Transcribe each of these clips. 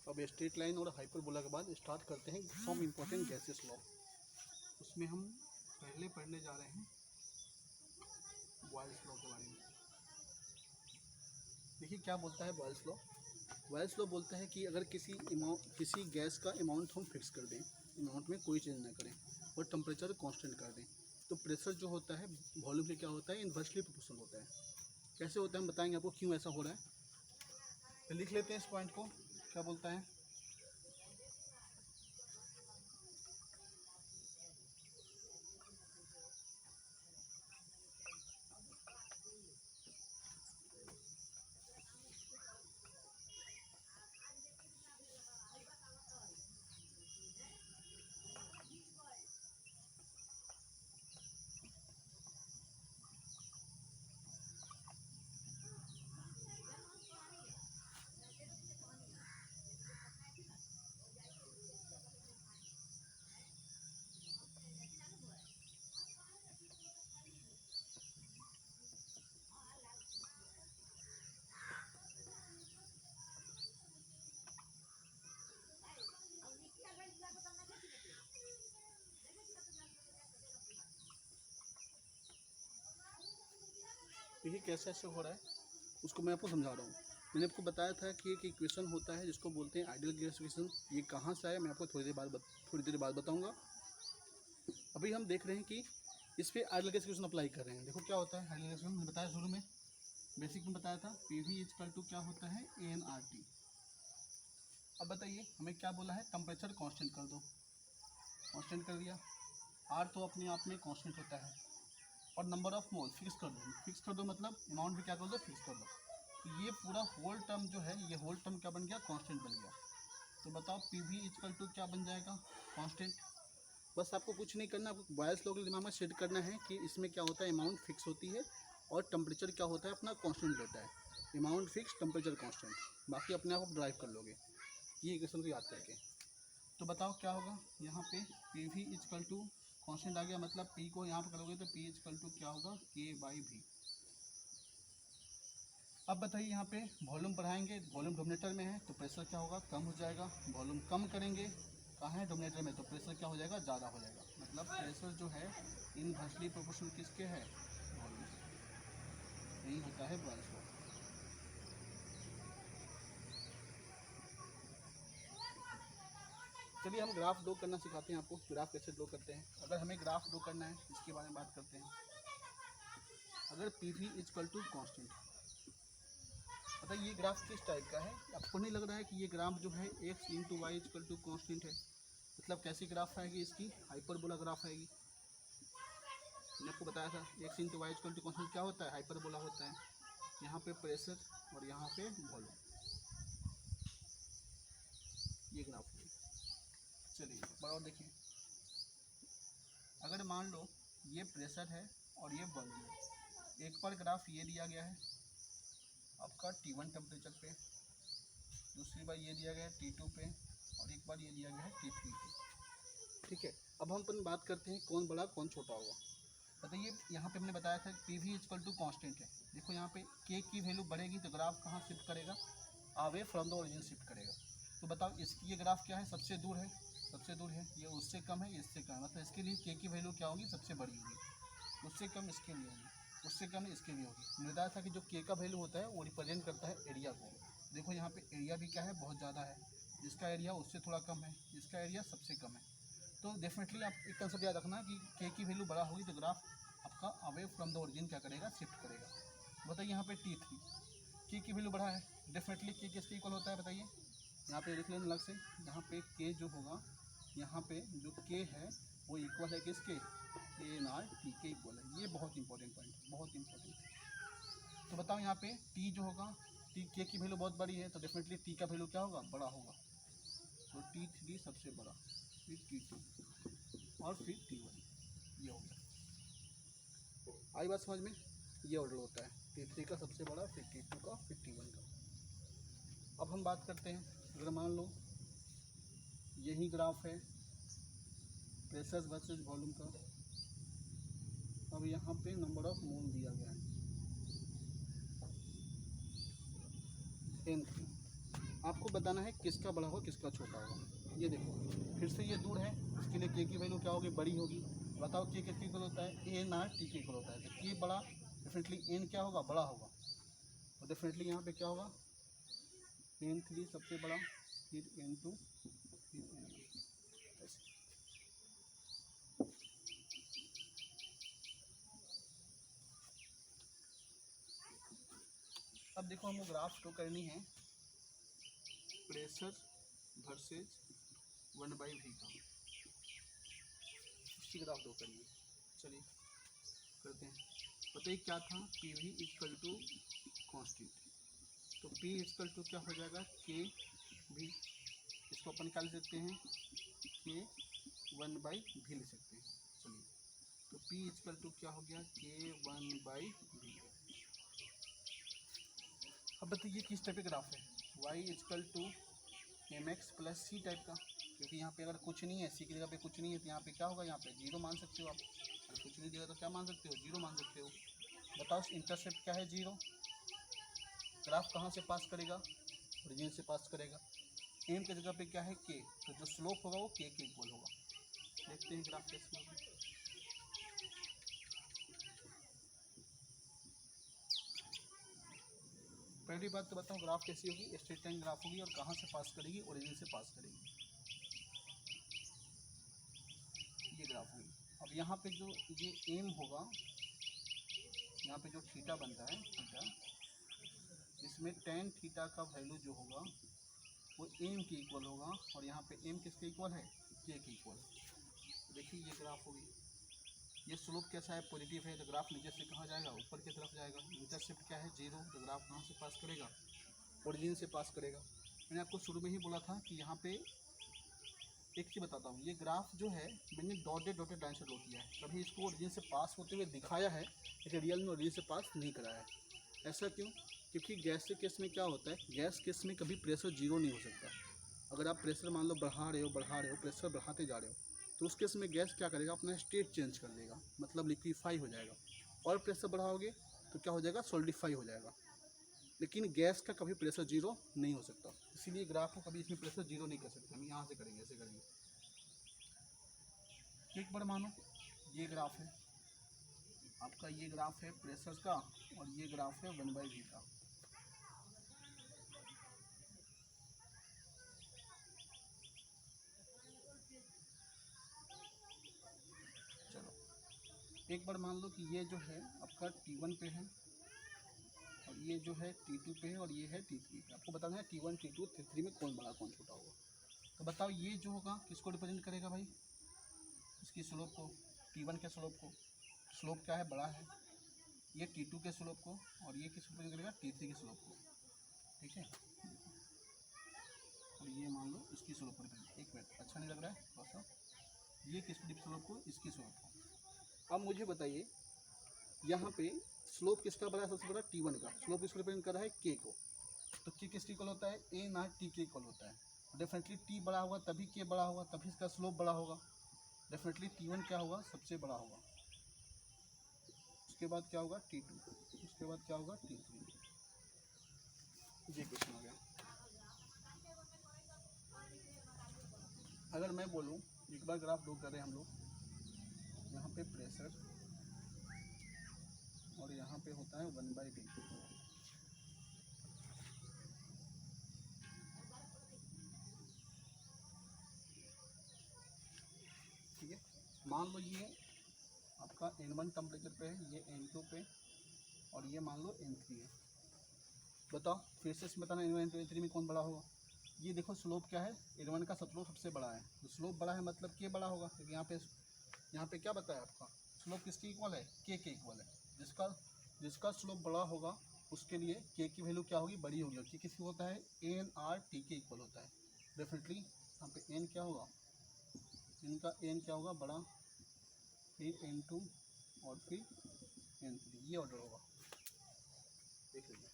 अब straight line और hyperbola के बाद स्टार्ट करते हैं सम इम्पोर्टेंट गैसेस लॉ। उसमें हम पहले पढ़ने जा रहे हैं बॉयल्स लॉ के बारे में। देखिए क्या बोलता है बॉयल्स लॉ। बॉयल्स लॉ बोलता है कि अगर किसी गैस का अमाउंट हम फिक्स कर दें, अमाउंट में कोई चेंज ना करें और टेम्परेचर कांस्टेंट कर दें, तो प्रेशर जो होता है वॉल्यूम से क्या होता है, इन्वर्सली प्रोपोर्शनल होता है। कैसे होता है हम बताएंगे आपको क्यों ऐसा हो रहा है। तो लिख लेते हैं इस पॉइंट को। क्या बोलता है, देखिए कैसे ऐसे हो रहा है उसको मैं आपको समझा रहा हूँ। मैंने आपको बताया था कि एक इक्वेशन होता है जिसको बोलते हैं आइडियल गैस इक्वेशन। ये कहाँ से आया मैं आपको थोड़ी देर बाद बताऊँगा। अभी हम देख रहे हैं कि इस पर आइडियल गैस इक्वेशन अप्लाई कर रहे हैं। देखो क्या होता है आइडियल गैस इक्वेशन, मैंने बताया शुरू में, बेसिक में बताया था। PV इक्वल टू क्या होता है, ANRT। अब बताइए हमें क्या बोला है, टेम्परेचर कांस्टेंट कर दो। कांस्टेंट कर दिया। R तो अपने आप में कांस्टेंट होता है और नंबर ऑफ मोल फिक्स कर दो। फिक्स कर दो मतलब अमाउंट भी क्या कर दो, फिक्स कर दो। तो ये पूरा होल टर्म जो है, ये होल टर्म क्या बन गया, कांस्टेंट बन गया। तो बताओ PV इक्वल टू क्या बन जाएगा, कांस्टेंट। बस आपको कुछ नहीं करना, आपको बॉयल्स लॉ के दिमाग में सेट करना है कि इसमें क्या होता है, अमाउंट फिक्स होती है और टेम्परेचर क्या होता है अपना कांस्टेंट रहता है। अमाउंट फिक्स, टेम्परेचर कांस्टेंट, बाकी अपने आप ड्राइव कर लोगे ये इक्वेशन को याद करके। तो बताओ क्या होगा यहाँ पे, PV इक्वल टू कांस्टेंट आ गया, मतलब P को यहाँ पर करोगे तो P इक्वल टू क्या होगा, K/V। अब बताइए यहाँ पे वॉल्यूम बढ़ाएंगे, वॉल्यूम डोमिनेटर में है तो प्रेशर क्या होगा, कम हो जाएगा। वॉल्यूम कम करेंगे, कहाँ है, डोमिनेटर में, तो प्रेशर क्या हो जाएगा, ज़्यादा हो जाएगा। मतलब प्रेशर जो है इनवर्सली प्रोपोर्शनल किसके है, वॉल्यूम से। यही होता है बॉयल्स लॉ। चलिए हम ग्राफ ड्रॉ करना सिखाते हैं आपको, ग्राफ कैसे ड्रॉ करते हैं। अगर हमें ग्राफ ड्रॉ करना है इसके बारे में बात करते हैं। अगर PV इक्वल टू कांस्टेंट, पता ये ग्राफ किस टाइप का है, आपको नहीं लग रहा है कि ये ग्राफ जो है x into y equal to constant है। मतलब कैसी ग्राफ आएगी इसकी, हाइपरबोला ग्राफ आएगी। मैंने आपको बताया था x into y equal to constant क्या होता है, हाइपरबोला होता है। यहाँ पे प्रेशर और यहाँ पे वॉल्यूम, ये ग्राफ है। चलिए एक बार और देखिए, अगर मान लो ये प्रेशर है और ये वॉल्यूम है। एक बार ग्राफ ये दिया गया है आपका T1 टेम्परेचर पे, दूसरी बार ये दिया गया है T2 पे, और एक बार ये दिया गया है T3 पे। ठीक है, अब हम अपन बात करते हैं कौन बड़ा कौन छोटा होगा। बताइए यहाँ पे हमने बताया था PV इक्वल टू कॉन्स्टेंट है। देखो यहाँ पे K की वैल्यू बढ़ेगी तो ग्राफ कहाँ शिफ्ट करेगा, away from the origin shift करेगा। तो बताओ इसकी ये ग्राफ क्या है, सबसे दूर है, सबसे दूर है, ये उससे कम है, इससे कम है, मतलब इसके लिए K की वैल्यू क्या होगी, सबसे बड़ी होगी। उससे कम इसके लिए होगी, उससे कम इसके लिए होगी। मैंने बताया था कि जो K का वैल्यू होता है वो रिप्रेजेंट करता है एरिया को। देखो यहाँ पे एरिया भी क्या है, बहुत ज़्यादा है। जिसका एरिया उससे थोड़ा कम है, जिसका एरिया सबसे कम है। तो डेफिनेटली आप एक कंसेप्ट याद रखना कि K की वैल्यू बड़ा होगी तो ग्राफ आपका अवे फ्रॉम द ओरिजिन क्या करेगा, शिफ्ट करेगा। बताइए यहाँ पे T3, K की वैल्यू बढ़ा है, डेफिनेटली K किसके इक्वल होता है बताइए। यहाँ पे लिख लेना अलग से, यहाँ पे K जो होगा, यहाँ पे जो K है वो इक्वल है किसके, ANRT के इक्वल है। ये बहुत इंपॉर्टेंट पॉइंट है, बहुत इंपॉर्टेंट है। तो बताओ यहाँ पे T जो होगा, K की वैल्यू बहुत बड़ी है तो डेफिनेटली T का वैल्यू क्या होगा, बड़ा होगा। तो T3 सबसे बड़ा, फिर T2 और फिर T1, ये हो गया। आई बात समझ में, ये ऑर्डर होता है T3 का सबसे बड़ा, फिर T2 का, फिर T1 का। अब हम बात करते हैं, अगर मान लो यही ग्राफ है प्रेशर वर्सेस वॉल्यूम का। अब यहाँ पे नंबर ऑफ मोल दिया गया है N3। आपको बताना है किसका बड़ा होगा किसका छोटा होगा। ये देखो फिर से ये दूर है, इसके लिए के की वैल्यू क्या होगी, बड़ी होगी। बताओ के किसके इक्वल होता है, एन आर टी के इक्वल होता है। तो के बड़ा, डेफिनेटली एन क्या होगा, बड़ा होगा। तो डेफिनेटली यहाँ पे क्या होगा, n3 सबसे बड़ा, फिर n2, फिर n1 ऐसे। अब देखो हमको ग्राफ शो करनी है प्रेशर वर्सेज 1/v का, उसकी ग्राफ शो करनी है। चलिए करते हैं। बताइए क्या था, P V equal to constant, तो P इक्वल टू क्या हो जाएगा, के भी, इसको अपन क्या लिख सकते हैं, के 1/v लिख सकते हैं। चलिए तो P इक्वल टू क्या हो गया, के 1/v। अब बताइए किस टाइप का ग्राफ है, y equal to mx plus C type का, क्योंकि यहाँ पे अगर कुछ नहीं है, सी की जगह पे कुछ नहीं है, तो यहाँ पे क्या होगा, यहाँ पे जीरो मान सकते हो आप। अगर कुछ नहीं दिया तो क्या मान सकते हो, जीरो मान सकते हो। बताओ इंटरसेप्ट क्या है, जीरो। ग्राफ कहाँ से पास करेगा, ओरिजिन से पास करेगा। एम की जगह पे क्या है, के, तो जो स्लोप होगा वो के इक्वल होगा। देखते हैं ग्राफ कैसे होगा। पहली बात तो बताओ ग्राफ कैसी होगी, स्ट्रेट लाइन ग्राफ होगी, और कहाँ से पास करेगी, ओरिजिन से पास करेगी। ये ग्राफ होगी। अब यहाँ पे जो ये एम होगा, यहाँ पे जो थीटा बनता है थीटा, इसमें टेन थीटा का वैल्यू जो होगा वो एम के इक्वल होगा, और यहाँ पे एम किसके इक्वल है, के इक्वल। देखिए ये ग्राफ होगी, ये स्लोप कैसा है, पॉजिटिव है, तो ग्राफ नीचे से कहाँ जाएगा, ऊपर की तरफ जाएगा। इंटरसेप्ट क्या है, जीरो, तो ग्राफ कहाँ से पास करेगा, ओरिजिन से पास करेगा। मैंने आपको शुरू में ही बोला था कि यहाँ पे एक चीज़ बताता हूँ, ये ग्राफ जो है मैंने डॉटेड लाइन से ड्रॉ किया है, कभी इसको ओरिजिन से पास होते हुए दिखाया है, लेकिन रियल में ओरिजिन से पास नहीं कराया है। ऐसा क्यों, क्योंकि गैस के केस में क्या होता है, गैस केस में कभी प्रेशर जीरो नहीं हो सकता। अगर आप प्रेशर मान लो बढ़ा रहे हो, प्रेशर बढ़ाते जा रहे हो, तो उस केस में गैस क्या करेगा, अपना स्टेट चेंज कर देगा, मतलब लिक्विफाई हो जाएगा। और प्रेशर बढ़ाओगे तो क्या हो जाएगा, सॉलिडिफाई हो जाएगा। लेकिन गैस का कभी प्रेशर जीरो नहीं हो सकता, इसीलिए ग्राफ को कभी इसमें प्रेशर जीरो नहीं कर सकते। हम यहाँ से करेंगे, ऐसे करेंगे। एक बार मानो ये ग्राफ है आपका, ये ग्राफ है प्रेशर का, और ये ग्राफ है 1/v का। चलो एक बार मान लो कि ये जो है आपका T1 पे है, और ये जो है T2 पे है, और ये है T3 पे। आपको बताना है T1 T2 T3 में कौन बड़ा कौन छोटा होगा। तो बताओ ये जो होगा किसको रिप्रेजेंट करेगा भाई, इसकी स्लोप को, T1 के स्लोप को। स्लोप क्या है, बड़ा है। ये T2 के स्लोप को, और ये किस रिप्रेजेंट करेगा, T3 के स्लोप को। ठीक है, और ये मान लो इसकी स्लोप को रिप्रेजेंट। एक मिनट, अच्छा नहीं लग रहा है थोड़ा सा। ये किसकी स्लोप को, इसकी स्लोप को। अब मुझे बताइए यहाँ पे स्लोप किसका बड़ा है, सबसे बड़ा T1 का। स्लोप किसको रिप्रेजेंट कर रहा है, के को। तो के किसके इक्वल होता है, ए ना टी के इक्वल होता है। डेफिनेटली टी बड़ा होगा तभी के बड़ा होगा, तभी इसका स्लोप बड़ा होगा। डेफिनेटली T1 क्या होगा, सबसे बड़ा होगा। उसके बाद क्या होगा, T2, उसके बाद क्या होगा, T3। ये क्वेश्चन हो गया। अगर मैं बोलूँ, एक बार ग्राफ ड्रॉ कर रहे हैं हम लोग, यहाँ पे प्रेशर, और यहाँ पे होता है 1/v। ठीक है, मान लो ये आपका N1 टेम्परेचर पे है, ये N2 पे, और ये मान लो N3 है। बताओ फिर से बताना N1 N3 में कौन बड़ा होगा। ये देखो स्लोप क्या है, N1 का स्लोप सबसे बड़ा है, तो स्लोप बड़ा है मतलब के बड़ा होगा, क्योंकि यहाँ पे क्या बताया आपका, स्लोप किसके इक्वल है, के इक्वल है। जिसका स्लोप बड़ा होगा उसके लिए के की वैल्यू क्या होगी, बड़ी होगी। के किसकी होता है, एन आर टी के इक्वल होता है। डेफिनेटली यहाँ पे एन क्या होगा, इनका एन क्या होगा, बड़ा, फिर N2, और फिर N3, ये ऑर्डर होगा। देख लीजिए।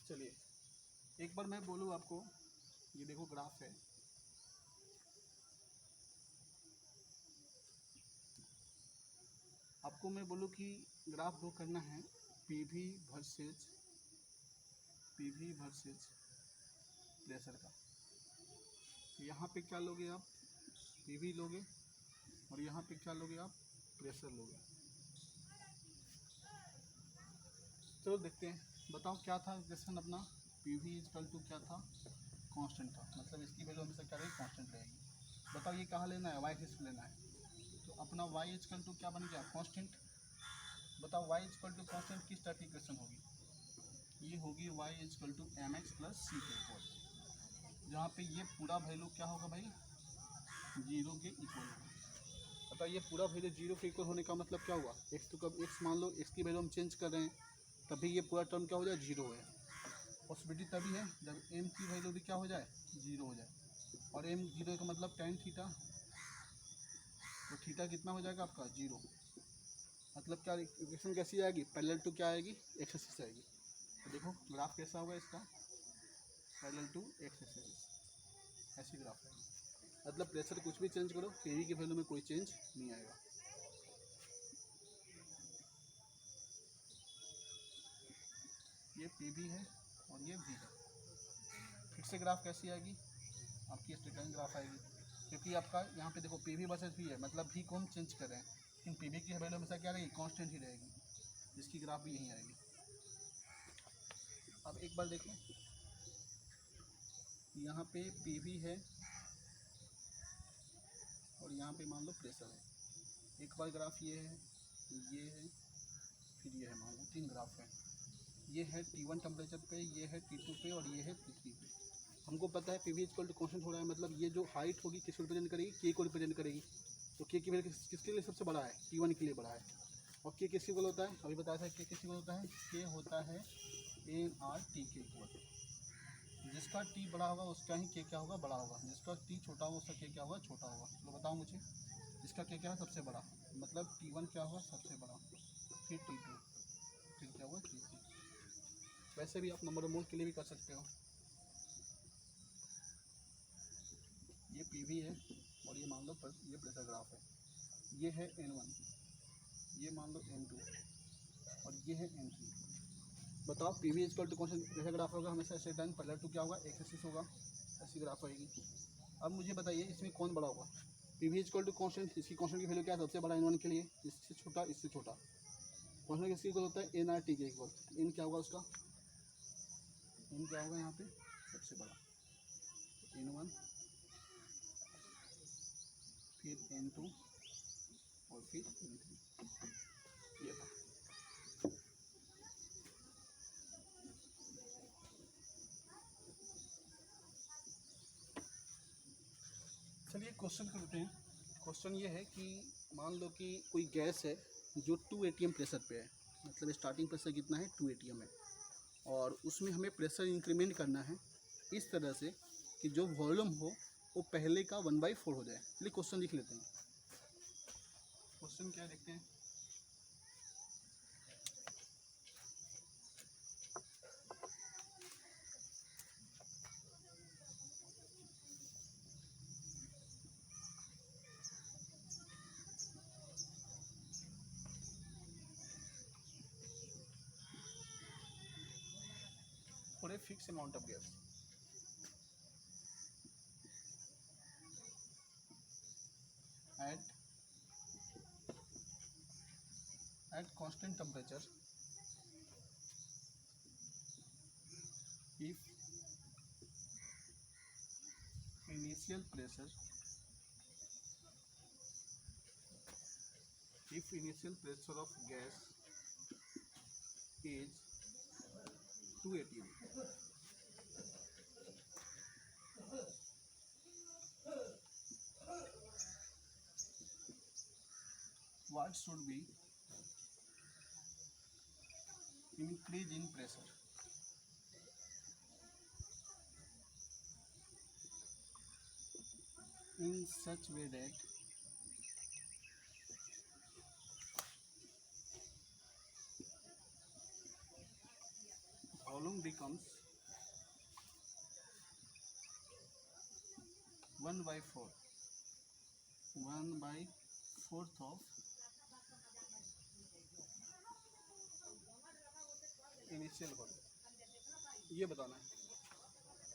चलिए एक बार मैं बोलूँ आपको, ये देखो ग्राफ है, आपको मैं बोलूँ कि ग्राफ ड्रॉ करना है पीवी वर्सेज प्रेशर का। यहाँ पे क्या लोगे आप, पीवी लोगे, और यहाँ पे क्या लोगे आप, प्रेशर लोगे। चलो देखते हैं, बताओ क्या था क्वेश्चन अपना, पीवी इक्वल टू क्या था, कांस्टेंट था, मतलब इसकी वैल्यू हमेशा क्या रहेगी, कांस्टेंट रहेगी। बताओ ये कहाँ लेना है, वाई एक्सिस लेना है, तो अपना वाई इक्वल टू क्या बन गया, कांस्टेंट। बताओ वाई इक्वल टू कांस्टेंट किस टाइप की इक्वेशन होगी, ये होगी Y equal to M X plus C के इक्वल, जहाँ पे ये पूरा वैल्यू क्या होगा भाई, जीरो के इक्वल होगा। बताओ ये पूरा वैल्यू जीरो के इक्वल होने का मतलब क्या हुआ, एक्स तो कब एक्स मान लो, एक्स की वैल्यू हम चेंज कर रहे हैं, तभी ये पूरा टर्म क्या हो जाए, जीरो है। पॉसिबिलिटी तभी है जब एम की वैल्यू भी क्या हो जाए, जीरो हो जाए, और एम जीरो का मतलब टेन थीटा, तो थीटा कितना हो जाएगा आपका, जीरो। मतलब क्या इक्वेशन कैसी आएगी, पैरेलल टू क्या आएगी, एक्स एक्सिस आएगी। तो देखो ग्राफ कैसा होगा इसका, पैरेलल टू एक्स एक्सिस, ऐसी ग्राफ आएगी। मतलब प्रेशर कुछ भी चेंज करो, पीवी की वैल्यू में कोई चेंज नहीं आएगा। ये पीवी है और ये वी है। फिर से ग्राफ कैसी आएगी आपकी, स्ट्रेट लाइन ग्राफ आएगी, क्योंकि आपका यहाँ पे देखो पीवी वर्सेस वी है, मतलब वी को हम चेंज कर रहे हैं, लेकिन पीवी की वैल्यू हमेशा क्या रहेगी, कांस्टेंट ही रहेगी, जिसकी ग्राफ भी यहीं आएगी। अब एक बार देखो, यहाँ पे पीवी है और यहाँ पे मान लो प्रेशर है। एक बार ग्राफ ये है, फिर ये है, मान लो 3 ग्राफ है। ये है T1 टेम्परेचर पे, ये है T2 पे और ये है T3 पे। हमको पता है पीवी इक्वल टू कांस्टेंट हो रहा है, मतलब ये जो हाइट होगी किसको रिप्रेजेंट करेगी, के को रिप्रेजेंट करेगी। तो के की वैल्यू किसके लिए सबसे बड़ा है, T1 के लिए बड़ा है। और के किसके इक्वल होता है, अभी बताया था के किसके इक्वल होता है, के होता है NRT के इक्वल। जिसका टी बड़ा होगा उसका ही के क्या होगा, बड़ा होगा, जिसका टी छोटा होगा उसका के क्या होगा, छोटा होगा। तो बताओ मुझे, जिसका के क्या है सबसे बड़ा, मतलब T1 क्या होगा सबसे बड़ा, फिर T2, फिर क्या होगा T3। वैसे भी आप नंबर मोल के लिए भी कर सकते हो। ये पीवी है और ये मान लो ये प्रेशर ग्राफ है, ये है N1, ये मान लो N2 और ये है N3। बताओ पीवी इक्वल टू कांस्टेंट कैसा ग्राफ होगा, हमेशा ऐसे टाइम पैरेलल टू क्या होगा, एक्स एक्सिस होगा, ऐसी ग्राफ आएगी। अब मुझे बताइए इसमें कौन बड़ा होगा, पीवी इक्वल टू कांस्टेंट, इसकी कांस्टेंट की वैल्यू क्या है, सबसे बड़ा N1 के लिए, इससे छोटा इससे छोटा। कांस्टेंट किसके इक्वल होता है, NRT के इक्वल। इन क्या होगा उसका, इन क्या होगा यहाँ पे सबसे बड़ा, N1 फिर N2 और फिर N3, ये था। चलिए क्वेश्चन करते हैं। क्वेश्चन ये है कि मान लो कि कोई गैस है जो 2 atm प्रेशर पे है, मतलब स्टार्टिंग प्रेशर कितना है, 2 atm है, और उसमें हमें प्रेशर इंक्रीमेंट करना है इस तरह से कि जो वॉल्यूम हो वो पहले का 1/4 हो जाए। चलिए क्वेश्चन लिख लेते हैं। क्वेश्चन क्या देखते हैं, for a fixed amount of gas at constant temperature, if initial pressure of gas is 2 atm, what should be increase in pressure in such way that volume becomes 1/4 of initial volume. ये बताना है।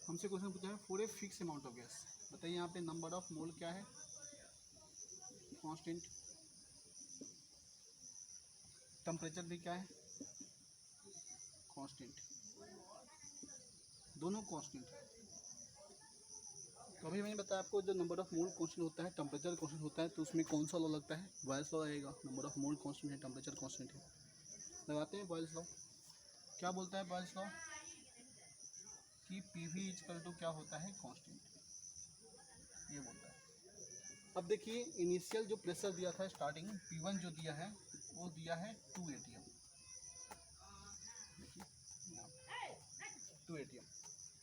हमसे question पूछा है for a fix amount of gas. बताइए यहाँ पे number of mole क्या है, कांस्टेंट। टेम्परेचर भी क्या है, कांस्टेंट। दोनों कांस्टेंट है। तो अभी मैंने बताया आपको जो नंबर ऑफ मोल कांस्टेंट होता है, टेम्परेचर कांस्टेंट होता है, तो उसमें कौन सा लॉ लगता है, बॉयल्स लॉ आएगा। नंबर ऑफ मोल कांस्टेंट है, टेम्परेचर कांस्टेंट है, लगाते हैं बॉयल्स लॉ। क्या बोलता है बॉयल्स लॉ कि पीवी इक्वल टू क्या होता है, कांस्टेंट, ये बोलता है। अब देखिए इनिशियल जो प्रेशर दिया था स्टार्टिंग P1 जो दिया है वो दिया है 2 atm। देखिए 2 atm।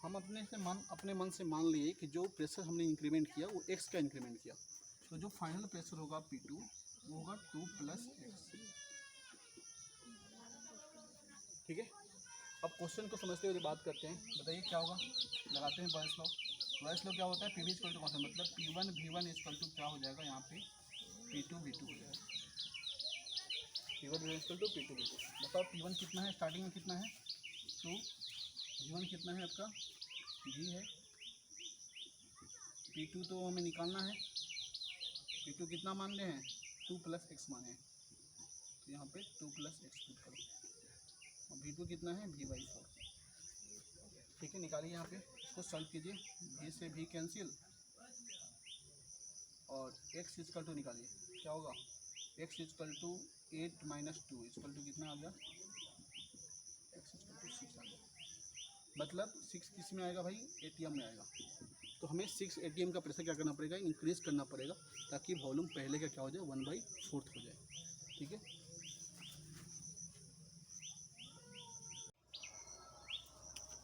हम अपने मन से मान लिए कि जो प्रेशर हमने इंक्रीमेंट किया वो x का इंक्रीमेंट किया, तो जो फाइनल प्रेशर होगा P2 वो होगा 2 + x। ठीक है। अब क्वेश्चन को समझते हुए बात करते हैं। बताइए क्या होगा, लगाते हैं बॉयल्स लॉ। बॉयल्स लॉ क्या होता है, पीवी इक्वल टू कांस्टेंट, मतलब P1 V1 इक्वल टू क्या हो जाएगा यहाँ पे P2 V2 हो जाएगा। P1 V1 equal to P2 V2। बताओ P1 कितना है, स्टार्टिंग में कितना है 2, V1 कितना है आपका V है, P2 तो हमें निकालना है, P2 कितना मान रहे हैं 2 + x माने हैं, तो यहाँ पे 2 + x पुट करो। और V2 कितना है V/4। ठीक है, निकालिए यहाँ पे, इसको सॉल्व कीजिए। V से V कैंसिल और x इक्वल टू निकालिए, क्या होगा x equal to 8 - 2 equal to कितना आ गया, x इक्वल टू 6 आ गया। मतलब 6 किस में आएगा भाई, एटीएम में आएगा। तो हमें 6 एटीएम का प्रेशर क्या करना पड़ेगा, इंक्रीज करना पड़ेगा, ताकि वॉल्यूम पहले का क्या हो जाए 1/4 हो जाए। ठीक है।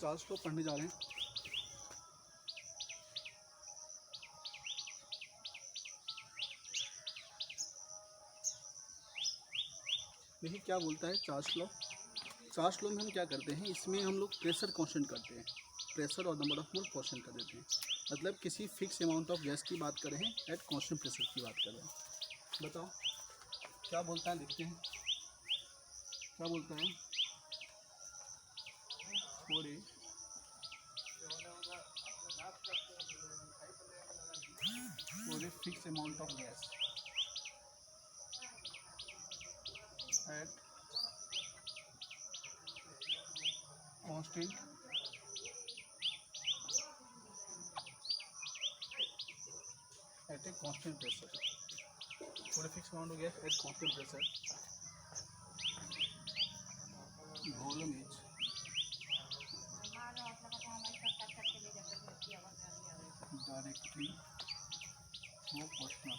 चार्ल्स लॉ पढ़ने जा रहे हैं। देखिए क्या बोलता है चार्ल्स लॉ। चार्ल्स लॉ में हम क्या करते हैं, इसमें हम लोग प्रेशर कांस्टेंट करते हैं, प्रेशर और नंबर ऑफ मोल कांस्टेंट कर देते हैं। मतलब किसी फिक्स अमाउंट ऑफ गैस की बात कर रहे हैं, एट कांस्टेंट प्रेशर की बात कर रहे हैं। बताओ क्या बोलता है, देखते हैं क्या बोलता है। For a fix amount of gas at constant at a constant pressure, for a fixed amount of gas at constant pressure, volume is directly proportional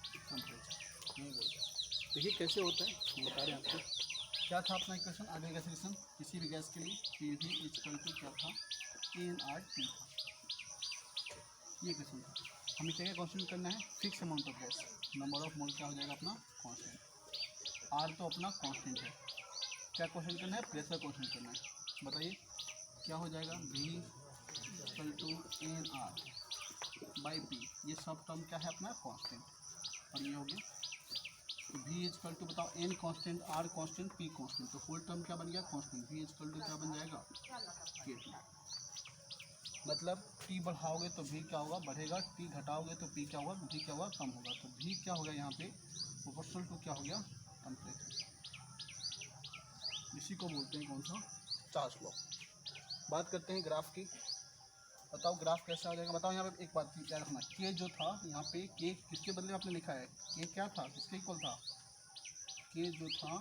to temperature। नहीं बोलते। देखिए कैसे होता है, हम बता रहे हैं आपको। क्या था अपना इक्वेशन, आगे का सेक्शन, किसी भी गैस के लिए PV इक्वल टू क्या था, ANRT था। ये क्वेश्चन था। हमें क्या कांस्टेंट करना है, fix amount of gas, number of mole क्या हो जाएगा अपना कांस्टेंट, R तो अपना कांस्टेंट है। क्या क्वेश्चन करना है, प्रेशर क्वेश्चन करना है। बताइए क्या हो जाएगा, V इक्वल टू ANR/P, ये सब टर्म क्या है अपना कांस्टेंट, और ये हो गया V इक्वल टू, बताओ N constant, R constant, P constant, तो होल टर्म क्या बन गया कांस्टेंट। V इक्वल टू क्या बन जाएगा KT। मतलब T बढ़ाओगे तो V क्या होगा बढ़ेगा, T घटाओगे तो P क्या होगा, V क्या होगा कम होगा। तो V क्या होगा यहाँ पे प्रोपोर्शनल टू क्या हो गया टेम्परेचर। इसी को बोलते हैं कौन सा, चार्ल्स लॉ। बात करते हैं ग्राफ की। बताओ ग्राफ कैसा आ जाएगा। बताओ यहाँ पे एक बात क्या रखना, K जो था यहाँ पे, K किसके बदले आपने लिखा है, K क्या था, किसके इक्वल था, K जो था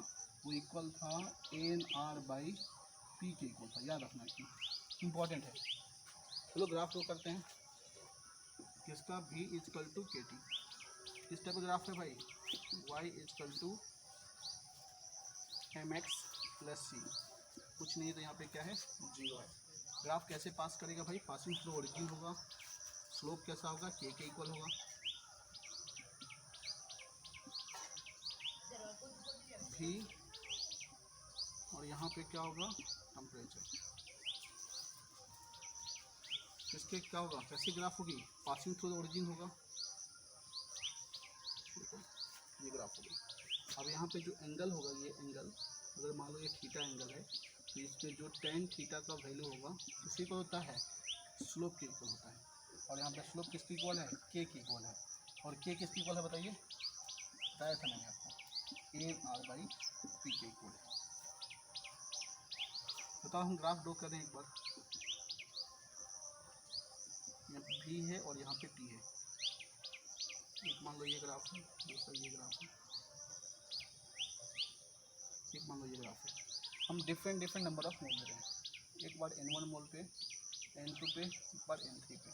वो इक्वल था ANR/P के इक्वल था, याद रखना कि इम्पॉर्टेंट है। चलो ग्राफ को करते हैं किसका, V इक्वल टू KT। किस टाइप का ग्राफ है भाई, Y equal to MX + C, कुछ नहीं तो यहाँ पे क्या है 0 है। ग्राफ कैसे पास करेगा भाई, पासिंग थ्रू ओरिजिन होगा, स्लोप कैसा होगा K के इक्वल होगा, V और यहाँ पे क्या होगा टेम्परेचर। इसके क्या होगा, कैसी ग्राफ होगी, पासिंग थ्रू द ओरिजिन होगा, ये ग्राफ होगी। अब यहाँ पे जो एंगल होगा, ये एंगल अगर मान लो ये थीटा एंगल है, तो इसमें जो tan थीटा का वैल्यू होगा उसी को होता है स्लोप के इक्वल होता है। और यहाँ पे स्लोप किसकी इक्वल है, के की इक्वल है। और के किसकी इक्वल है बताइए, बताया था मैंने आपको, AR/P के इक्वल है। बताओ हम ग्राफ ड्रॉ करें एक बार। यहाँ V है और यहाँ पे T है। एक मान लो ये ग्राफ है, दूसरा ये ग्राफ है, एक मान लो ये ग्राफ है। हम डिफरेंट नंबर ऑफ मोल ले रहे हैं। एक बार N1 मोल पे, N2 पे, एक बार N3 पे।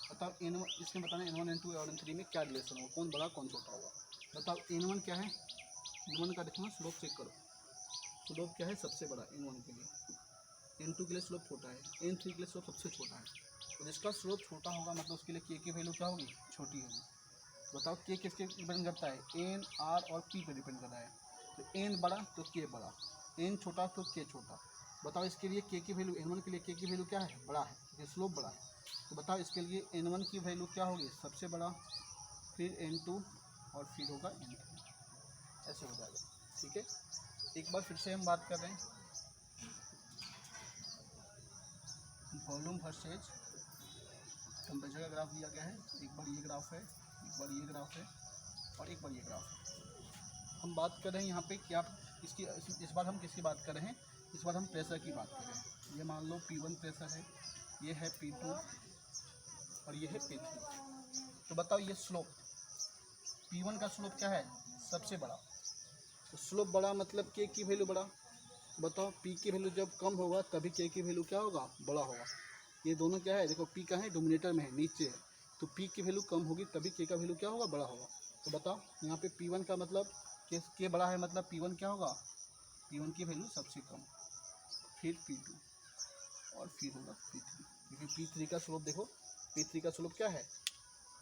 बताओ N1, इसमें बताना N1 N2 और N3 में क्या रिलेशन होगा, कौन बड़ा कौन छोटा होगा। बताओ N1 क्या है, N1 का देखो ना स्लोप चेक करो, स्लोप क्या है सबसे बड़ा N1 के लिए, N2 के लिए स्लोप छोटा है, N3 के लिए स्लोप सबसे छोटा है। तो जिसका स्लोप छोटा होगा मतलब उसके लिए K की वैल्यू क्या होगी, छोटी होगी। बताओ K किसके डिपेंड करता है, N, R और P पे डिपेंड कर रहा है। तो N बड़ा तो K बड़ा, N छोटा तो K छोटा। बताओ इसके लिए K की वैल्यू, N1 के लिए K की वैल्यू क्या है, बड़ा है, क्योंकि स्लोप बड़ा है। तो बताओ इसके लिए N1 की वैल्यू क्या होगी, सबसे बड़ा, फिर N2 और फिर होगा N3, ऐसे हो जाएगा। ठीक है, एक बार फिर से हम बात कर रहे हैं वॉल्यूम वर्सेज टेम्परेचर का ग्राफ दिया गया है। एक बार ये ग्राफ है, एक बार ये ग्राफ है और एक बार ये ग्राफ है। हम बात कर रहे हैं यहाँ पे कि आप इसकी इस बार हम किसकी बात कर रहे हैं, इस बार हम प्रेशर की बात कर रहे हैं। ये मान लो P1 प्रेशर है, ये है P2 और ये है P3। तो बताओ ये स्लोप, P1 का स्लोप क्या है, सबसे बड़ा। तो स्लोप बड़ा मतलब K की वैल्यू बड़ा। बताओ P की वैल्यू जब कम होगा तभी K की वैल्यू क्या होगा, बड़ा होगा। ये दोनों क्या है, देखो P का है डोमिनेटर में है, नीचे है, तो P की वैल्यू कम होगी तभी K का वैल्यू क्या होगा, बड़ा होगा। तो बताओ यहाँ पे P1 का मतलब K बड़ा है, मतलब P1 क्या होगा, P1 की वैल्यू सबसे कम, फिर P2 और फिर होगा P3। क्योंकि P3 का स्लोप देखो, P3 का स्लोप क्या है,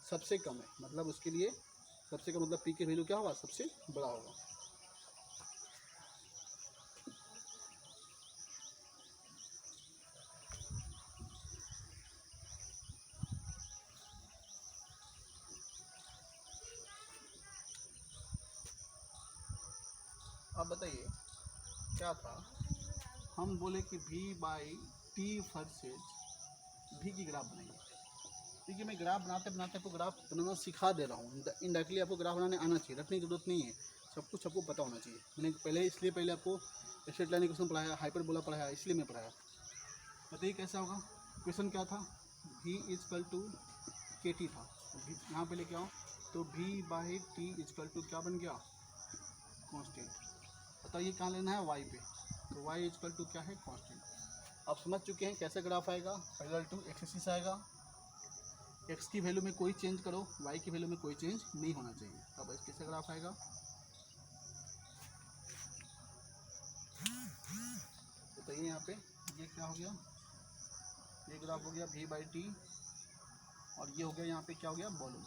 सबसे कम है, मतलब उसके लिए सबसे कम मतलब P की वैल्यू क्या होगा, सबसे बड़ा होगा। अब बताइए क्या था, हम बोले कि V/T वर्सेज V की ग्राफ बनाइए। देखिए मैं ग्राफ बनाते बनाते आपको ग्राफ बनाना सिखा दे रहा हूँ, इनडायरेक्टली आपको ग्राफ बनाने आना चाहिए, रटने की जरूरत नहीं है, सब कुछ आपको पता होना चाहिए। मैंने पहले आपको स्ट्रेट लाइन इक्वेशन पढ़ाया, हाइपरबोला पढ़ाया, इसलिए मैं पढ़ाया। बताइए कैसा होगा, क्वेश्चन क्या था, V=KT था, यहाँ पे लेके आओ तो V/T क्या बन गया, कांस्टेंट। बताइए कहाँ लेना है, y पे, तो y क्या है, कांस्टेंट। आप समझ चुके हैं कैसे ग्राफ आएगा, पैरेलल टू एक्स एक्सिस आएगा, x की वैल्यू में कोई चेंज करो, y की वैल्यू में कोई चेंज नहीं होना चाहिए, तब कैसे ग्राफ आएगा। बताइए यहाँ पे ये क्या हो गया, ये ग्राफ हो गया V/T और ये हो गया यहाँ पे क्या हो गया, वॉल्यूम।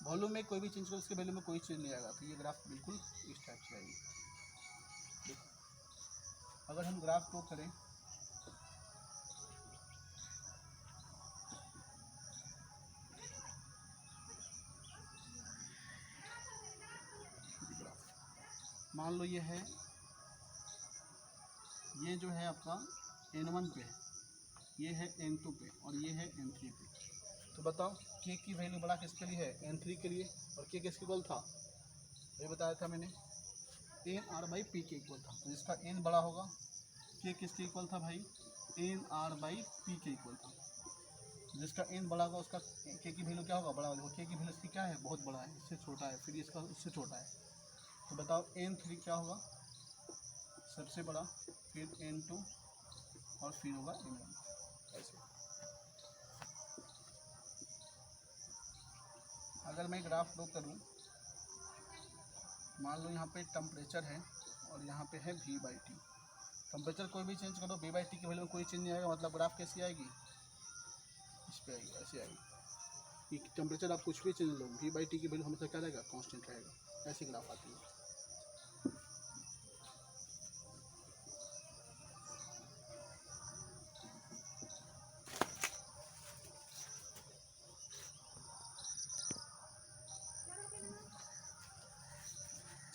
वॉल्यूम में कोई भी चेंज करो उसके वैल्यू में कोई चेंज नहीं आएगा, तो ये ग्राफ बिल्कुल इस टाइप से आएगी। देखो अगर हम ग्राफ को करें, मान लो ये जो है आपका N1 पे, ये है N2 पे और ये है N3 पे। तो बताओ K की वैल्यू बड़ा किसके लिए है, N3 के लिए, और K किसके इक्वल था, ये बताया था मैंने, NR/P के इक्वल था। तो जिसका N बड़ा होगा, K किसके इक्वल था भाई, NR/P के इक्वल था। जिसका N बड़ा होगा उसका K की वैल्यू क्या होगा, बड़ा होगा। K की वैल्यू इसकी क्या है, बहुत बड़ा है, इससे छोटा है, फिर इसका उससे छोटा है। तो बताओ N3 क्या होगा, सबसे बड़ा, फिर N2 और फिर होगा N1। ऐसे अगर मैं ग्राफ ड्रॉ करूँ, मान लो यहाँ पे टेम्परेचर है और यहाँ पे है V/T। टेम्परेचर कोई भी चेंज करो, V/T की वैल्यू में कोई चेंज नहीं आएगा, मतलब ग्राफ कैसी आएगी, इस पे आएगी, ऐसे आएगी। टेम्परेचर आप कुछ भी चेंज लो, V/T की वैल्यू हमेशा क्या रहेगा, कांस्टेंट रहेगा। ऐसी ग्राफ आती है।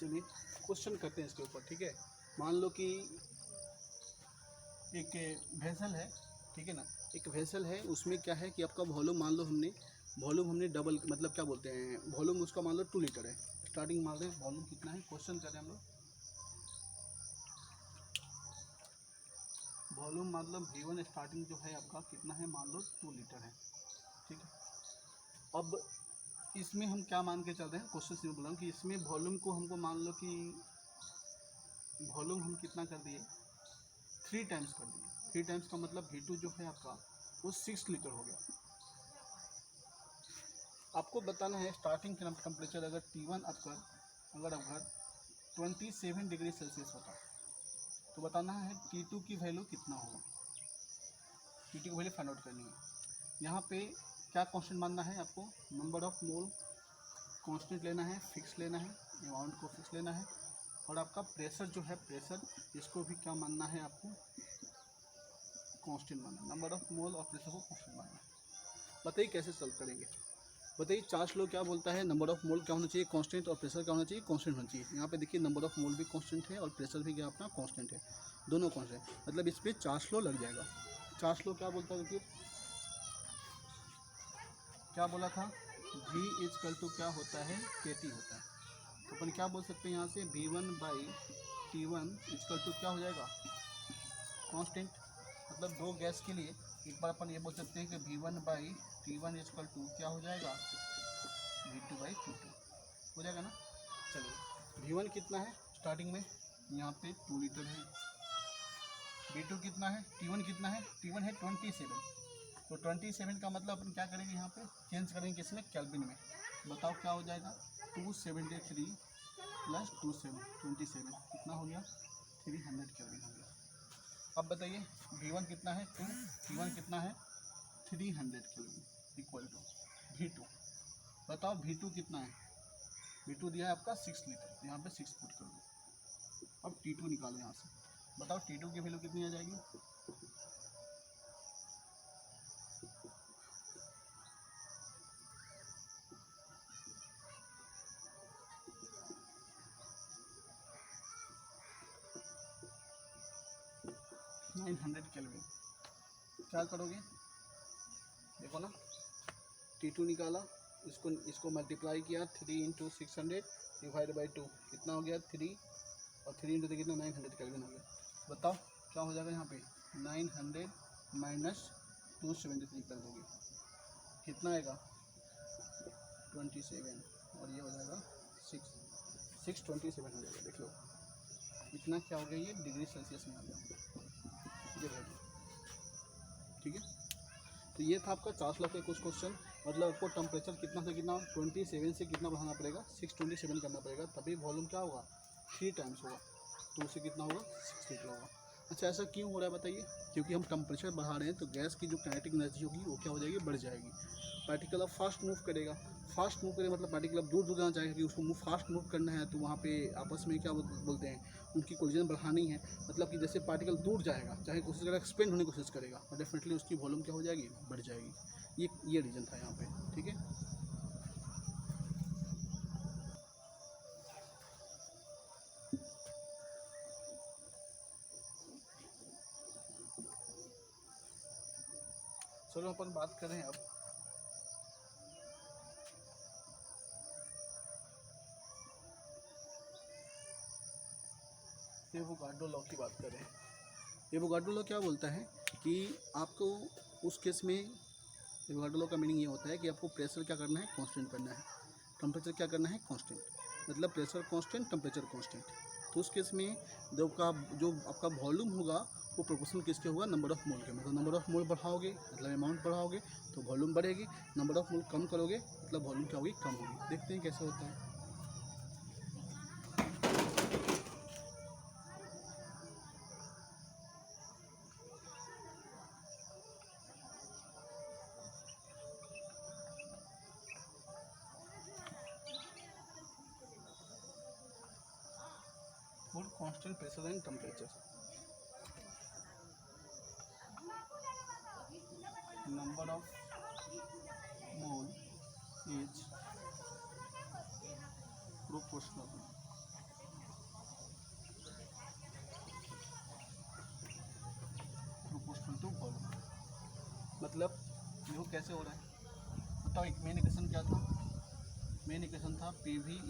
चलिए क्वेश्चन करते हैं इसके ऊपर, ठीक है। मान लो कि एक वेसल है, ठीक है ना, एक वेसल है, उसमें क्या है कि आपका वॉल्यूम मान लो हमने डबल, मतलब क्या बोलते हैं, वॉल्यूम उसका मान लो 2 लीटर है। स्टार्टिंग मान लें वॉल्यूम कितना है, क्वेश्चन कर रहे हैं हम लोग। वॉल्यूम मतलब V1 स्टार्टिंग जो है आपका कितना है, मान लो 2 लीटर है, ठीक है। अब इसमें हम क्या मान के चल रहे हैं, क्वेश्चन से बोला कि इसमें वॉल्यूम को हमको मान लो कि वॉल्यूम हम कितना कर दिए, 3 टाइम्स कर दिए। 3 टाइम्स का मतलब V2 जो है आपका वो 6 लीटर हो गया। आपको बताना है स्टार्टिंग टेम्परेचर अगर T1 अगर 27 डिग्री सेल्सियस होता तो बताना है T2 की वैल्यू कितना होगा। T2 की वैल्यू फाइंड आउट करनी है। यहाँ पे क्या कांस्टेंट मानना है आपको, नंबर ऑफ मोल कांस्टेंट लेना है, फिक्स लेना है, अमाउंट को फिक्स लेना है, और आपका प्रेशर जो है प्रेशर इसको भी क्या मानना है आपको, कांस्टेंट मानना है। नंबर ऑफ मोल और प्रेशर को कांस्टेंट मानना है। बताइए कैसे सॉल्व करेंगे। बताइए चार्ज लो क्या बोलता है, नंबर ऑफ मोल क्या होना चाहिए कांस्टेंट, और प्रेशर क्या होना चाहिए कांस्टेंट होना चाहिए। यहाँ पे देखिए नंबर ऑफ मोल भी कांस्टेंट है और प्रेशर भी क्या अपना कांस्टेंट है, दोनों कांस्टेंट, मतलब इस पर चार्ज लो लग जाएगा। चार्ज लो क्या बोलता है, देखिए क्या बोला था, V इजकल टू क्या होता है, KT होता है। तो अपन क्या बोल सकते हैं यहाँ से, V1/T1 इजकल टू क्या हो जाएगा, कांस्टेंट। मतलब दो गैस के लिए एक बार अपन ये बोल सकते हैं कि V1/T1 इजकल टू क्या हो जाएगा, V2/T2 हो जाएगा ना। चलिए V1 कितना है स्टार्टिंग में, यहाँ पे 2 लीटर है। V2 कितना है, T1 कितना है, T1 है 27। तो 27 का मतलब अपन क्या करेंगे, यहाँ पे चेंज करेंगे किसमें, केल्विन में। बताओ क्या हो जाएगा, 273 प्लस 27 कितना हो गया, 300 केल्विन हो गया। अब बताइए V1 कितना है 2, T1 कितना है 300 केल्विन इक्वल टू V2। बताओ V2 कितना है, V2 दिया है आपका 6 लीटर, यहाँ पे 6 पुट कर दो। अब T2 निकालो यहाँ से, बताओ T2 की वैल्यू कितनी आ जाएगी, केल्विन। क्या करोगे, देखो ना, T2 निकाला, इसको मल्टीप्लाई किया, 3 × 600 डिवाइड बाई 2 कितना हो गया 3, और 3 इंटू कितना 900 केल्विन हो गया। बताओ क्या हो जाएगा यहाँ पे, 900 माइनस 273 कर दोगे कितना आएगा 27, और ये हो जाएगा 627 हो जाएगा। देख लो इतना क्या हो गया, ये डिग्री सेल्सियस में आ गया ये वैल्यू, ठीक है। तो ये था आपका चार्ज लॉ के कुछ क्वेश्चन। मतलब आपको टेम्परेचर कितना से कितना 27 से कितना बढ़ाना पड़ेगा, 627 करना पड़ेगा, तभी वॉल्यूम क्या होगा 3 टाइम्स होगा, तो उससे कितना होगा 6 लीटर होगा। अच्छा ऐसा क्यों हो रहा है बताइए, क्योंकि हम टेम्परेचर बढ़ा रहे हैं तो गैस की जो काइनेटिक एनर्जी होगी वो क्या हो जाएगी, बढ़ जाएगी। पार्टिकल अब फास्ट मूव करेगा, फास्ट मूव करेगा मतलब पार्टिकल अब दूर दूर जाना चाहेगा, कि उसको फास्ट मूव करना है, तो वहाँ पे आपस में क्या बोलते हैं, उनकी कोलिजन बढ़ानी है। मतलब कि जैसे पार्टिकल दूर जाएगा, चाहे कोशिश करेगा एक्सपेंड होने की कोशिश करेगा, और डेफिनेटली उसकी वॉल्यूम क्या हो जाएगी, बढ़ जाएगी। ये रीज़न था यहाँ पे, ठीक है। चलो अपन बात करें अब एवोगाड्रो लॉ की बात करें। एवोगाड्रो लॉ क्या बोलता है कि आपको उस केस में, एवोगाड्रो लॉ का मीनिंग ये होता है कि आपको प्रेशर क्या करना है, कांस्टेंट करना है, टेम्परेचर क्या करना है, कांस्टेंट। मतलब प्रेशर कांस्टेंट, टेम्परेचर कांस्टेंट। तो उस केस में जो आपका वॉल्यूम होगा वो प्रोपोर्शनल किसके होगा, नंबर ऑफ मोल के। मतलब नंबर ऑफ मोल बढ़ाओगे मतलब अमाउंट बढ़ाओगे तो वॉल्यूम बढ़ेगी, नंबर ऑफ मोल कम करोगे मतलब वॉल्यूम क्या होगी, कम होगी। देखते हैं कैसे होता है। और constant pressure and temperature, number of mole is proportional मतलब देखो कैसे हो रहा है। बताओ एक मेन इक्वेशन क्या था? मेन इक्वेशन था PV =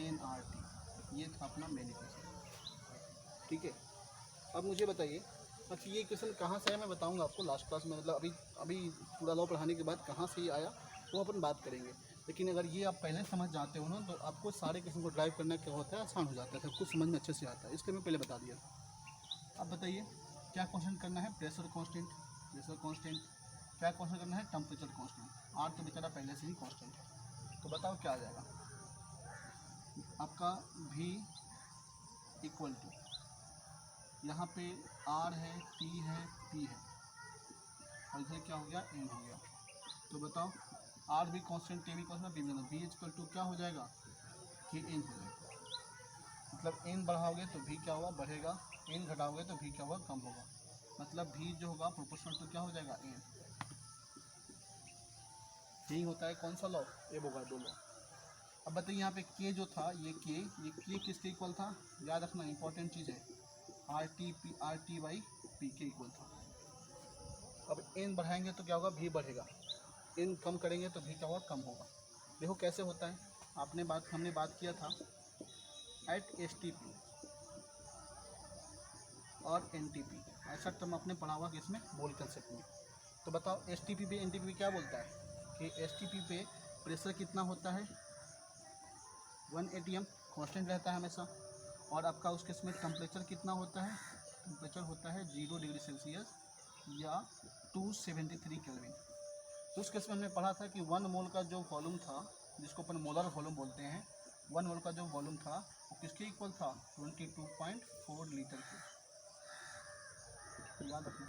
nRT, ये था अपना मेन इक्वेशन। ठीक है, अब मुझे बताइए अब ये इक्वेशन कहाँ से आया, मैं बताऊंगा आपको लास्ट क्लास में, मतलब अभी पूरा लॉ पढ़ाने के बाद कहाँ से ये आया वो अपन बात करेंगे। लेकिन अगर ये आप पहले समझ जाते हो ना तो आपको सारे इक्वेशन को ड्राइव करना क्या होता है, आसान हो जाता है, सब कुछ समझ में अच्छे से आता है। इसलिए मैं पहले बता दिया। अब बताइए क्या क्वेश्चन करना है? प्रेशर कांस्टेंट, क्या क्वेश्चन करना है? Temperature constant. आर तो बेचारा पहले से ही कांस्टेंट है, तो बताओ क्या आ जाएगा आपका? V = यहाँ पे R है, T है, P है, और इधर क्या हो गया? N हो गया। तो बताओ R भी कांस्टेंट, T भी कांस्टेंट, P भी कांस्टेंट। V = क्या हो जाएगा कि N हो जाएगा। मतलब N बढ़ाओगे तो V क्या होगा? बढ़ेगा। N घटाओगे तो V क्या होगा? कम होगा। मतलब V जो होगा प्रोपोर्शनल टू क्या हो जाएगा? N। यही होता है कौन सा लॉ? Avogadro law. अब बताइए यहाँ पे K जो था, ये K किसके इक्वल था? याद रखना, इंपॉर्टेंट चीज़ है, RT/P के इक्वल था। अब N बढ़ाएंगे तो क्या होगा? V बढ़ेगा। N कम करेंगे तो V क्या होगा? कम होगा। देखो कैसे होता है, हमने बात किया था एट STP और NTP, ऐसा टर्म आपने पढ़ा हुआ किसमें? मोल कंसेप्ट में। तो बताओ STP पे NTP क्या बोलता है कि STP पे प्रेशर कितना होता है? 1 atm कांस्टेंट रहता है हमेशा। और आपका उस केस में टेम्परेचर कितना होता है? टेम्परेचर होता है 0 डिग्री सेल्सियस या 273 केल्विन। तो उस केस में हमने पढ़ा था कि 1 मोल का जो वॉल्यूम था, जिसको अपन मोलर वॉल्यूम बोलते हैं, 1 मोल का जो वॉल्यूम था वो किसके इक्वल था? 22.4 लीटर के। तो याद रखना।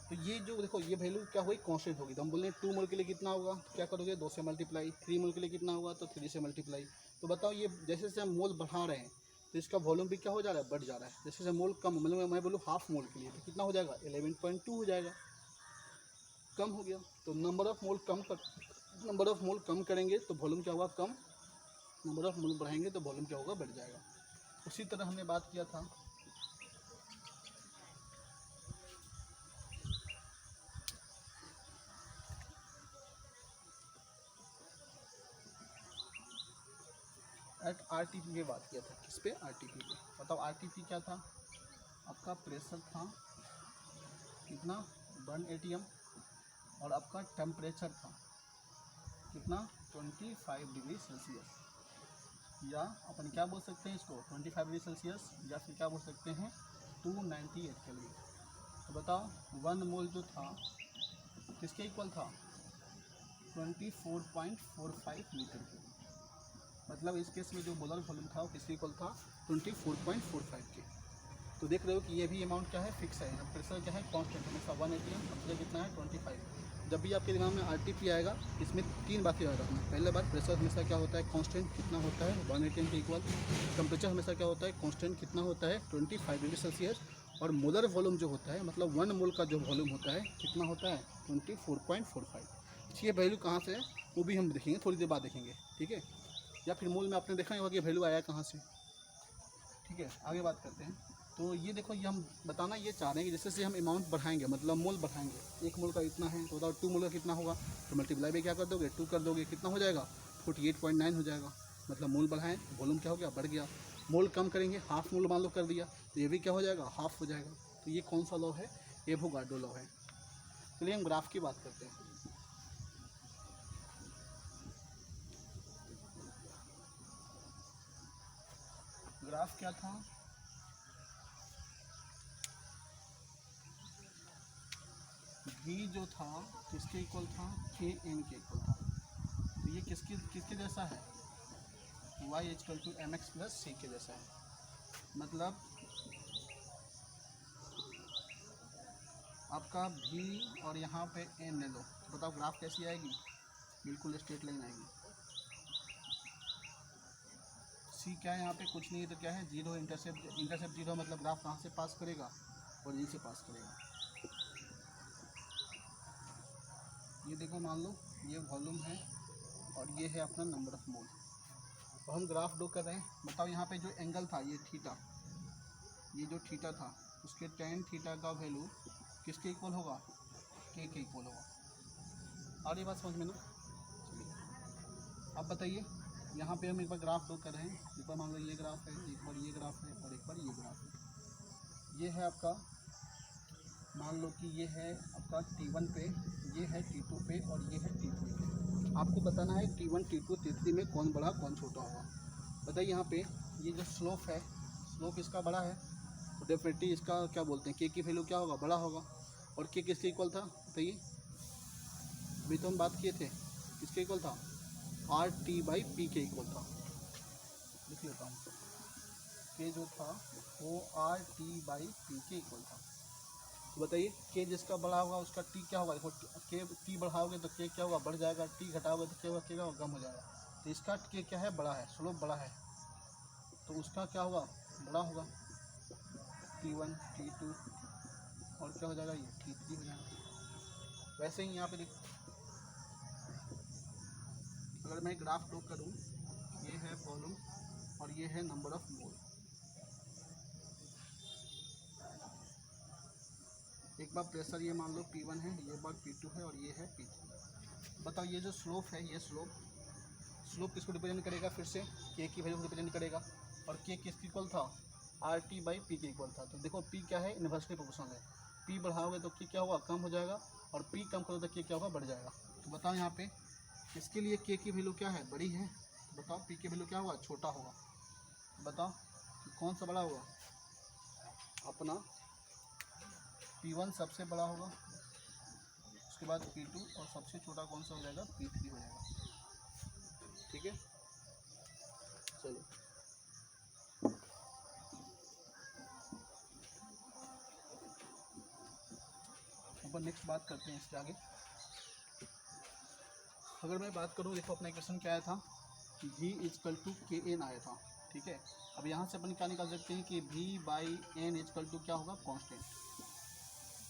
तो ये जो देखो ये वैल्यू क्या हुई? कांस्टेंट होगी। तो हम बोल रहे हैं 2 मोल के लिए कितना होगा, तो क्या करोगे? 2 से मल्टीप्लाई। 3 मोल के लिए कितना होगा? तो 3 से मल्टीप्लाई। तो बताओ ये जैसे जैसे हम मोल बढ़ा रहे हैं तो इसका वॉल्यूम भी क्या हो जा रहा है? बढ़ जा रहा है। जैसे जैसे मोल कम, मतलब मैं बोलूँ हाफ मोल के लिए तो कितना हो जाएगा? 11.2 हो जाएगा, कम हो गया। तो नंबर ऑफ मोल कम करेंगे तो वॉल्यूम क्या होगा? कम। नंबर ऑफ मोल बढ़ाएंगे तो वॉल्यूम क्या होगा? बढ़ जाएगा। उसी तरह हमने बात किया था एट RTP पे बात किया था। किस पे? RTP पे। बताओ RTP क्या था? आपका प्रेशर था कितना? 1 atm। और आपका टेम्परेचर था कितना? 25 डिग्री सेल्सियस, या अपन क्या बोल सकते हैं इसको? 25 डिग्री सेल्सियस, या फिर क्या बोल सकते हैं? 298 केल्विन। तो बताओ 1 मोल जो था किसके इक्वल था? 24.45 लीटर के। मतलब इस केस में जो मोलर वॉल्यूम था वो किसके इक्वल था? 24.45 के। तो देख रहे हो कि ये भी अमाउंट क्या है? फिक्स है। प्रेशर क्या है? कांस्टेंट हमेशा 1 atm। टेम्परेचर कितना है? 25। जब भी आपके दिमाग में RTP आएगा इसमें 3 बातें याद रखना। पहला बात, प्रेशर हमेशा क्या होता है? कांस्टेंट कितना होता है? 1 atm के इक्वल। टेम्परेचर हमेशा क्या होता है? कांस्टेंट कितना होता है? 25 डिग्री सेल्सियस। और मोलर वॉल्यूम जो होता है, मतलब 1 मोल का जो वॉल्यूम होता है कितना होता है? 24.45। ये वैल्यू कहाँ से है वो भी हम देखेंगे, थोड़ी देर बाद देखेंगे। ठीक है, या फिर मोल में आपने देखा ही होगा कि वैल्यू आया कहाँ से। ठीक है, आगे बात करते हैं। तो ये देखो, ये हम बताना ये चाह रहे हैं कि जैसे से हम अमाउंट बढ़ाएंगे, मतलब मोल बढ़ाएंगे, 1 मोल का इतना है तो बताओ 2 मोल का कितना होगा? तो मल्टीप्लाई भी क्या कर दोगे? 2 कर दोगे, कितना हो जाएगा? 48.9 हो जाएगा। मतलब मोल बढ़ाएं, वॉल्यूम क्या हो गया? बढ़ गया। मोल कम करेंगे, हाफ मोल मान लो कर दिया, तो ये भी क्या हो जाएगा? हाफ हो जाएगा। तो ये कौन सा लॉ है? एवोगाड्रो लॉ है। चलिए हम ग्राफ की बात करते हैं। ग्राफ क्या था? V जो था किसके इक्वल था? Kn के इक्वल था। तो ये किसके जैसा है? Y = mx + c के जैसा है। मतलब आपका V और यहाँ पे n ले लो, तो बताओ ग्राफ कैसी आएगी? बिल्कुल स्ट्रेट लाइन आएगी। C क्या है? यहाँ पे कुछ नहीं है, तो क्या है? 0। इंटरसेप्ट 0, मतलब ग्राफ कहाँ से पास करेगा? ओरिजिन से पास करेगा। ये देखो, मान लो ये वॉल्यूम है और ये है अपना नंबर ऑफ मोल। तो हम ग्राफ ड्रॉ कर रहे हैं। बताओ यहाँ पे जो एंगल था ये थीटा, ये जो थीटा था उसके टेन थीटा का वैल्यू किसके इक्वल होगा, के इक्वल होगा। और ये बात समझ में ना। अब बताइए, यहाँ पे हम एक बार ग्राफ ड्रॉ कर रहे हैं। एक बार मान लो ये ग्राफ है, एक बार ये ग्राफ है और एक बार ये ग्राफ है। ये है आपका, मान लो कि ये है आपका T1 पे, ये है T2 पे और ये है T3 पे। आपको बताना है T1, T2, T3 में कौन बड़ा कौन छोटा होगा। बताइए यहाँ पे ये जो स्लोप है, स्लोप इसका बड़ा है तो डेफिनेटली इसका क्या बोलते हैं, के की वैल्यू क्या होगा, बड़ा होगा। और के किसके इक्वल था बताइए, अभी तो हम बात किए थे किसके इक्वल था, RT/P के इक्वल था। लिख लेता हूँ, के जो था वो RT/P के इक्वल था। तो बताइए के जिसका बड़ा होगा उसका टी क्या होगा, देखो के टी बढ़ाओगे तो के क्या होगा, बढ़ जाएगा, टी घटाओगे तो क्या होगा, के का कम हो जाएगा। तो इसका के क्या है, बड़ा है, स्लोप बड़ा है, तो उसका क्या होगा, बड़ा होगा। T1, T2 और क्या हो जाएगा, ये T3 हो जाएगा। वैसे ही यहाँ पे देखो, अगर मैं ग्राफ ड्रॉ करूँ, ये है वॉल्यूम और ये है नंबर ऑफ मोल। एक बार प्रेशर ये मान लो P1 है, ये बार P2 है और ये है P3। बताओ ये जो स्लोप है, ये स्लोप किसको रिप्रेजेंट करेगा, फिर से के की वैल्यू को रिप्रेजेंट करेगा। और के किसके इक्वल था, RT/P के इक्वल था। तो देखो P क्या है, इन्वर्सली प्रोपोर्शनल है। P बढ़ाओगे तो के क्या होगा, कम हो जाएगा, और P कम करोगे तो के क्या होगा, बढ़ जाएगा। तो बताओ यहाँ पे इसके लिए के की वैल्यू क्या है, बड़ी है। तो बताओ P की वैल्यू क्या होगा, छोटा होगा। बताओ कौन सा बड़ा होगा, अपना P1 सबसे बड़ा होगा, उसके बाद P2 और सबसे छोटा कौन सा हो जाएगा, P3 हो जाएगा। ठीक है, चलो अपन नेक्स्ट बात करते हैं इसके आगे। अगर मैं बात करूँ, देखो अपना इक्वेशन क्या आया था, V=KN आया था। ठीक है, अब यहाँ से अपन क्या निकाल सकते हैं कि V/N क्या होगा, कांस्टेंट।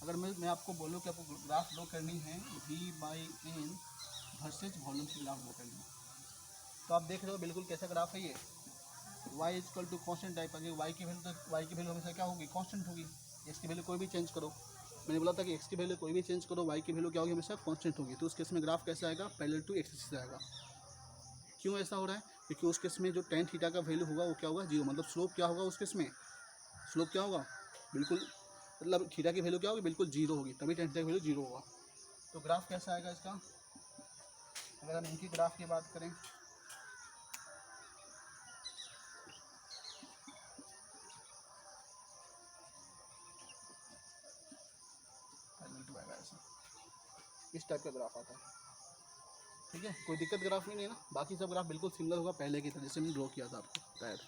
अगर मैं आपको बोलूँ कि आपको ग्राफ ड्रॉ करनी है V/N वर्सेज वॉल्यूम की ग्राफ ड्रॉ करनी है, तो आप देख रहे हो बिल्कुल कैसा ग्राफ है ये। y कांस्टेंट टाइप का, y की वैल्यू, तो y की वैल्यू हमेशा क्या होगी, कांस्टेंट होगी। x की वैल्यू कोई भी चेंज करो, मैंने बोला था कि x की वैल्यू कोई भी चेंज करो, y की वैल्यू क्या होगी, हमेशा कांस्टेंट होगी। तो उस केस में ग्राफ कैसा आएगा, पैरेलल टू x एक्सिस आएगा। क्यों ऐसा हो रहा है, क्योंकि उस केस में जो tan थीटा का वैल्यू होगा वो क्या होगा, जीरो। मतलब स्लोप क्या होगा उस केस में, स्लोप क्या होगा, बिल्कुल, मतलब थीटा की वैल्यू क्या होगी, बिल्कुल जीरो होगी, तभी tan थीटा की वैल्यू जीरो होगा। तो ग्राफ कैसा आएगा इसका, अगर हम इनकी ग्राफ की बात करें, इस टाइप का ग्राफ आता है। ठीक है, कोई दिक्कत ग्राफ नहीं है ना, बाकी सब ग्राफ बिल्कुल सिमिलर होगा पहले की तरह जैसे मैंने ड्रॉ किया था आपको, टायर।